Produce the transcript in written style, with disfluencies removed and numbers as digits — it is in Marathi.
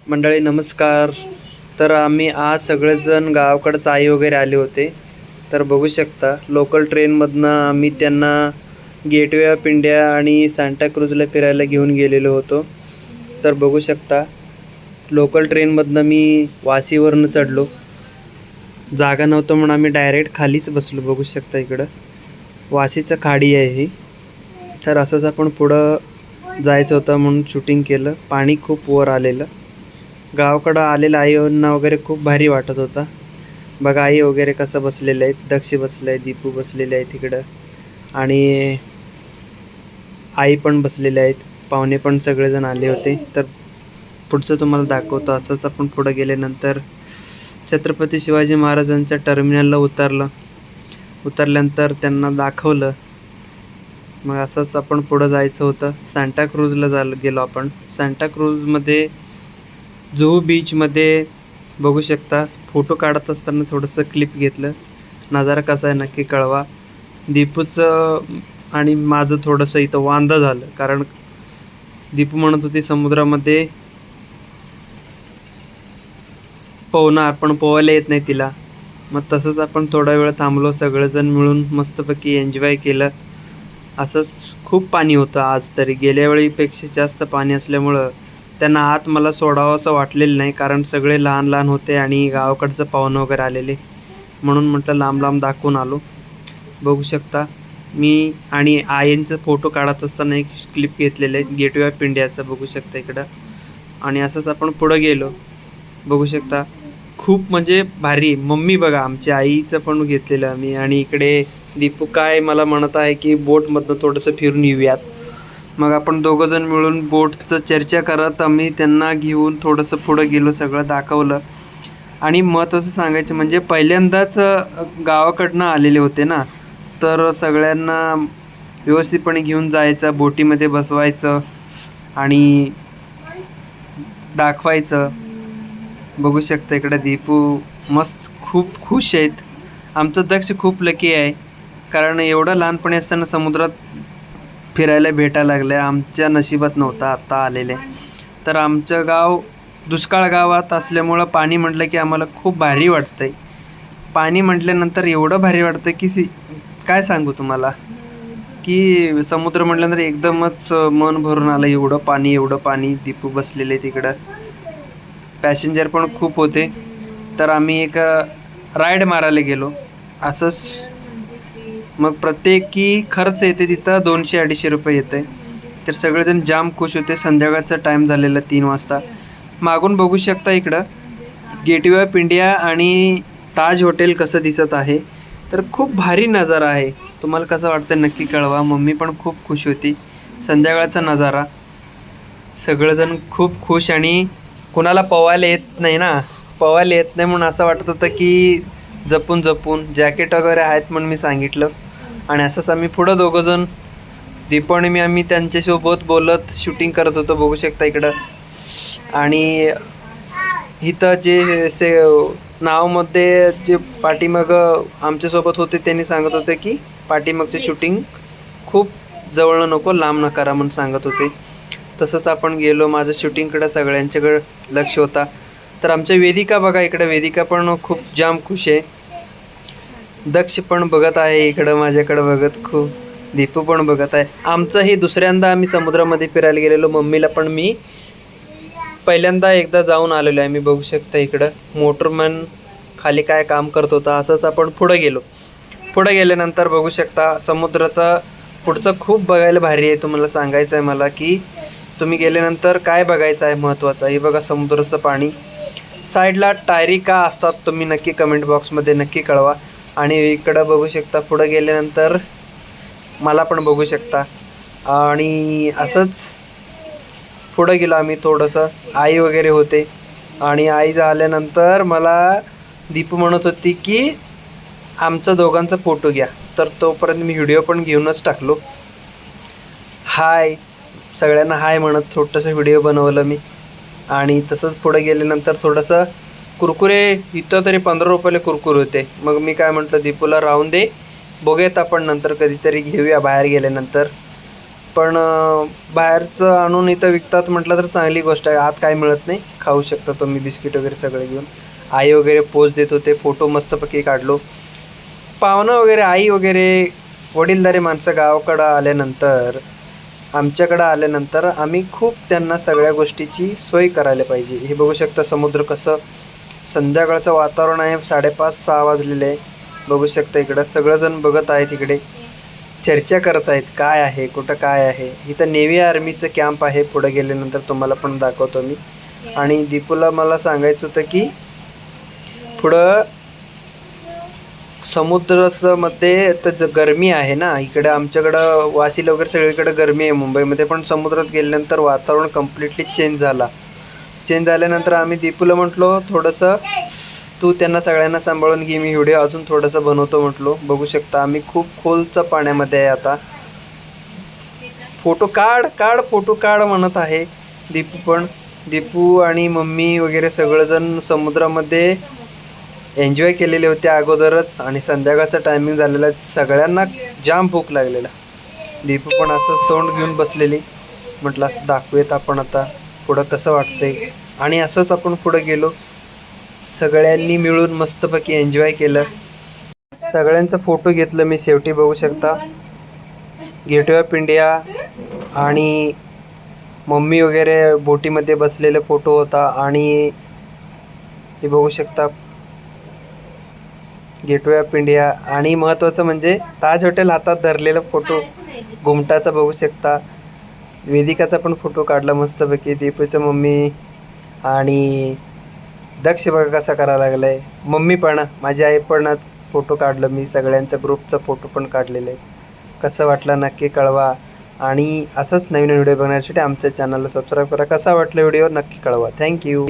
मंडळी नमस्कार. तर आम्ही आज सगळेजण गावाकडंच आई वगैरे आले होते. तर बघू शकता लोकल ट्रेनमधनं आम्ही त्यांना गेटवे ऑफ इंडिया आणि सांताक्रूजला फिरायला घेऊन गेलेलो होतो. तर बघू शकता लोकल ट्रेनमधनं मी वाशीवरनं चढलो. जागा नव्हतं म्हणून आम्ही डायरेक्ट खालीच बसलो. बघू शकता इकडं वाशीचं खाडी आहे ही. तर असंच आपण पुढं जायचं होतं म्हणून शूटिंग केलं. पाणी खूप वर आलेलं. गावाकडं आलेल्या आईंना वगैरे खूप भारी वाटत होता. बघा आई वगैरे कसं बसलेलं आहेत. दक्ष बसलं आहे, दीपू बसलेले आहे तिकडं आणि आई पण बसलेले आहेत. पाहुणे पण सगळेजण आले होते. तर पुढचं तुम्हाला दाखवतो. असंच आपण पुढं गेल्यानंतर छत्रपती शिवाजी महाराजांच्या टर्मिनलला उतरल्यानंतर त्यांना दाखवलं. मग असंच आपण पुढं जायचं होतं. सांताक्रूजला गेलो आपण. सांताक्रूजमध्ये जुहू बीचमध्ये बघू शकता फोटो काढत असताना थोडंसं क्लिप घेतलं. नजारा कसा आहे नक्की कळवा. दीपूचं आणि माझं थोडंसं इथं वांदं झालं, कारण दीपू म्हणत होती समुद्रामध्ये पोहणार, पण पोहायला येत नाही तिला. मग तसंच आपण थोडा वेळ थांबलो. सगळेजण मिळून मस्तपैकी एन्जॉय केलं. असंच खूप पाणी होतं आज तरी. गेल्या वेळीपेक्षा जास्त पाणी असल्यामुळं त्यांना आत मला सोडावं असं वाटलेलं नाही, कारण सगळे लहान लहान होते आणि गावाकडचं पाहुणं वगैरे आलेले. म्हणून म्हटलं लांब लांब दाखवून आलो. बघू शकता मी आणि आईंचं फोटो काढत असताना एक क्लिप घेतलेलं आहे गेटवे ऑफ इंडियाचं. बघू शकता इकडं. आणि असंच आपण पुढं गेलो. बघू शकता खूप म्हणजे भारी. मम्मी बघा आमच्या आईचं पण घेतलेलं आम्ही. आणि इकडे दीपू काय मला म्हणत आहे की बोटमधनं थोडंसं फिरून येऊयात. मग आपण दोघंजण मिळून बोटचं चर्चा करत आम्ही त्यांना घेऊन थोडंसं पुढं गेलो. सगळं दाखवलं. आणि महत्त्वाचं सांगायचं म्हणजे पहिल्यांदाच गावाकडनं आलेले होते ना, तर सगळ्यांना व्यवस्थितपणे घेऊन जायचं, बोटीमध्ये बसवायचं आणि दाखवायचं. बघू शकता इकडे दीपू मस्त खूप खुश आहेत. आमचं दक्ष खूप लकी आहे, कारण एवढं लहानपणी असताना समुद्रात फिरायला भेटायला लागलं. आमच्या नशिबात नव्हतं आत्ता आलेले. तर आमचं गाव दुष्काळ गावात असल्यामुळं पाणी म्हटलं की आम्हाला खूप भारी वाटतं आहे. पाणी म्हटल्यानंतर एवढं भारी वाटतं की काय सांगू तुम्हाला, की समुद्र म्हटल्यानंतर एकदमच मन भरून आलं. एवढं पाणी. दीपू बसलेले तिकडं. पॅसेंजर पण खूप होते. तर आम्ही एक राईड मारायला गेलो. असंच मग प्रत्येकी खर्च येते तिथं 200-250 रुपये येते. तर सगळेजण जाम खुश होते. संध्याकाळचा टाईम झालेला 3 वाजता. मागून बघू शकता इकडं गेटवे ऑफ इंडिया आणि ताज हॉटेल कसं दिसत आहे. तर खूप भारी नजारा आहे. तुम्हाला कसं वाटतं नक्की कळवा. मम्मी पण खूप खुश होती. संध्याकाळचा नजारा. सगळेजण खूप खुश. आणि कुणाला पोवायला येत नाही ना, पोवायला येत नाही म्हणून असं वाटत होतं की जपून जॅकेट वगैरे आहेत म्हणून मी सांगितलं. आणि असंच आम्ही पुढं दोघंजण दीपू आणि मी आम्ही त्यांच्यासोबत बोलत शूटिंग करत होतो. बघू शकता इकडं. आणि इथं जे नावमध्ये जे पाठीमाग आमच्यासोबत होते त्यांनी सांगत होते की पाठीमागचे शूटिंग खूप जवळ नको, लांब न करा म्हणून सांगत होते. तसंच आपण गेलो. माझं शूटिंगकडं सगळ्यांच्याकडं लक्ष होता. तर आमच्या वेदिका बघा इकडं. वेदिका पण खूप जाम खुश आहे. दक्ष पण बघत आहे इकडं माझ्याकडं बघत खूप. दीपू पण बघत आहे. आमचं हे दुसऱ्यांदा आम्ही समुद्रामध्ये फिरायला गेलेलो. मम्मीला पण मी पहिल्यांदा एकदा जाऊन आलेलो आहे. मी बघू शकता इकडं मोटरमॅन खाली काय काम करत होता. असंच आपण पुढं गेलो. पुढं गेल्यानंतर बघू शकता समुद्राचा पुढचं खूप बघायला भारी आहे. तुम्हाला सांगायचं आहे मला की तुम्ही गेल्यानंतर काय बघायचं आहे महत्त्वाचं. हे बघा समुद्राचं पाणी. साईडला टायरी का असतात तुम्ही नक्की कमेंट बॉक्समध्ये नक्की कळवा. आणि इकडं बघू शकता पुढं गेल्यानंतर मला पण बघू शकता. आणि असंच पुढं गेलो आम्ही थोडंसं. आई वगैरे होते. आणि आई झाल्यानंतर मला दीपू म्हणत होती की आमचं दोघांचा फोटो घ्या. तर तोपर्यंत मी व्हिडिओ पण घेऊनच टाकलो. हाय सगळ्यांना हाय म्हणत छोटंसं व्हिडिओ बनवलं मी. आणि तसंच पुढे गेल्यानंतर थोडंसं कुरकुरे इथं तरी 15 रुपयाला कुरकुरे होते. मग मी काय म्हटलं दीपूला राहून दे, बघूयात आपण नंतर कधीतरी घेऊया बाहेर गेल्यानंतर. पण बाहेरचं आणून इथं विकतात म्हटलं तर चांगली गोष्ट आहे. आत काय मिळत नाही, खाऊ शकता तुम्ही बिस्किट वगैरे सगळे घेऊन. आई वगैरे पोज देत होते, फोटो मस्तपैकी काढलो. पाहुणं वगैरे, आई वगैरे, वडीलधारी माणसं गावाकडं आल्यानंतर, आमच्याकडं आल्यानंतर आम्ही खूप त्यांना सगळ्या गोष्टीची सोय करायला पाहिजे. हे बघू शकता समुद्र कसं, संध्याकाळचं वातावरण आहे, 5:30-6 वाजलेले आहे. बघू शकता इकडं सगळंजण बघत आहेत, इकडे चर्चा करत आहेत काय आहे, कुठं काय आहे. इथं नेव्ही आर्मीचं कॅम्प आहे, पुढे गेल्यानंतर तुम्हाला पण दाखवतो मी. आणि दीपूला मला सांगायचं होतं की पुढं समुद्राचं मध्ये तर गरमी आहे ना, इकडं आमच्याकडं वाशीला वगैरे सगळीकडे गरमी आहे मुंबईमध्ये, पण समुद्रात गेल्यानंतर वातावरण कम्प्लिटली चेंज झाल्यानंतर आम्ही दीपूला म्हटलो थोडंसं तू त्यांना सगळ्यांना सांभाळून घे, मी व्हिडिओ अजून थोडंसं बनवतो म्हटलो. बघू शकता आम्ही खूप खोलचं पाण्यामध्ये आहे आता. फोटो काढ म्हणत आहे दीपू आणि मम्मी वगैरे सगळेजण समुद्रामध्ये एन्जॉय केलेले होते अगोदरच. आणि संध्याकाळचा टायमिंग झालेला, सगळ्यांना जाम भूक लागलेला. दीपू पण असंच तोंड घेऊन बसलेली. म्हटलं असं दाखवूयात आपण आता पुढं कसं वाटतंय. आणि असंच आपण पुढं गेलो, सगळ्यांनी मिळून मस्तपैकी एन्जॉय केलं. सगळ्यांचा फोटो घेतलं मी शेवटी. बघू शकता गेटवे ऑफ इंडिया आणि मम्मी वगैरे बोटीमध्ये बसलेले फोटो होता. आणि हे बघू शकता गेटवे ऑफ इंडिया. आणि महत्त्वाचं म्हणजे ताज हॉटेल हातात धरलेला फोटो घुमटाचा बघू शकता. वेदिकाचा पण फोटो काढला मस्तपैकी. दीपूचं मम्मी आणि दक्ष बघा कसा करायला लागला आहे. मम्मी पण, माझी आई पण फोटो काढलं मी. सगळ्यांचा ग्रुपचा फोटो पण काढलेले आहेत. कसं वाटलं नक्की कळवा. आणि असंच नवीन व्हिडिओ बघण्यासाठी आमच्या चॅनलला सबस्क्राईब करा. कसा वाटला व्हिडिओ नक्की कळवा. थँक्यू.